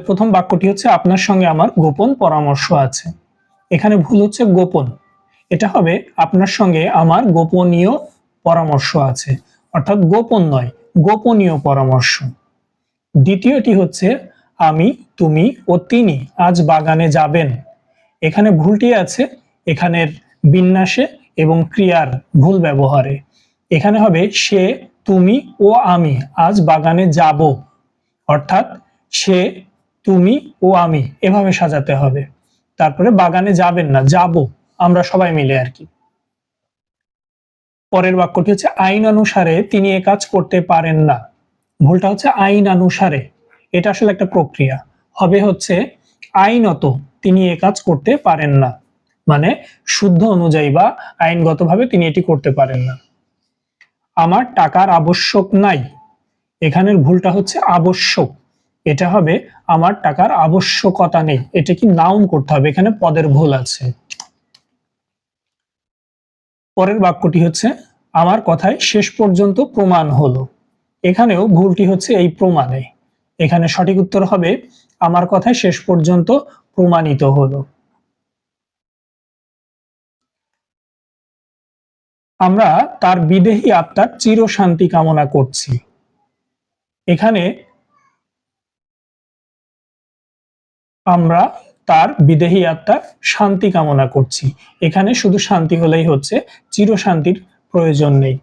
প্রথম বাক্যটি হচ্ছে আপনার সঙ্গে আমার গোপন পরামর্শ আছে। এখানে ভুল হচ্ছে গোপন, এটা হবে আপনার সঙ্গে আমার গোপনীয় পরামর্শ আছে, অর্থাৎ গোপন নয়, গোপনীয় পরামর্শ। দ্বিতীয়টি হচ্ছে আমি, তুমি ও তিনি আজ বাগানে যাবেন। এখানে ভুলটি আছে এখানের বিন্যাসে এবং ক্রিয়ার ভুল ব্যবহারে। এখানে হবে সে, তুমি ও আমি আজ বাগানে যাব, অর্থাৎ সে, তুমি ও আমি এভাবে সাজাতে হবে। তারপরে বাগানে যাবেন না, যাব আমরা সবাই মিলে আর কি। পরের বাক্যটি হচ্ছে আইন অনুসারে তিনি এ কাজ করতে পারেন না। ভুলটা হচ্ছে আইন অনুসারে, এটা আসলে একটা প্রক্রিয়া। হবে হচ্ছে আইনত তিনি এ কাজ করতে পারেন না, মানে শুদ্ধ অনুযায়ী বা আইনগতভাবে তিনি এটি করতে পারেন না। আমার টাকার আবশ্যক নাই, এখানের ভুলটা হচ্ছে আবশ্যক, এটা হবে আমার টাকার আবশ্যকতা নেই, এটা কি নাউন করতে হবে, এখানে পদের ভুল আছে। পরের বাক্যটি হচ্ছে আমার কথায় শেষ পর্যন্ত প্রমাণ হলো। এখানেও ভুলটি হচ্ছে এই প্রমাণে, এখানে সঠিক উত্তর হবে আমার কথায় শেষ পর্যন্ত প্রমাণিত হলো। আমরা তার বিদেহী আত্মার চিরশান্তি কামনা করছি। এখানে আমরা তার বিদেহী আত্মার শান্তি কামনা করছি, এখানে শুধু শান্তি হলেই হচ্ছে, চিরশান্তির প্রয়োজন নেই।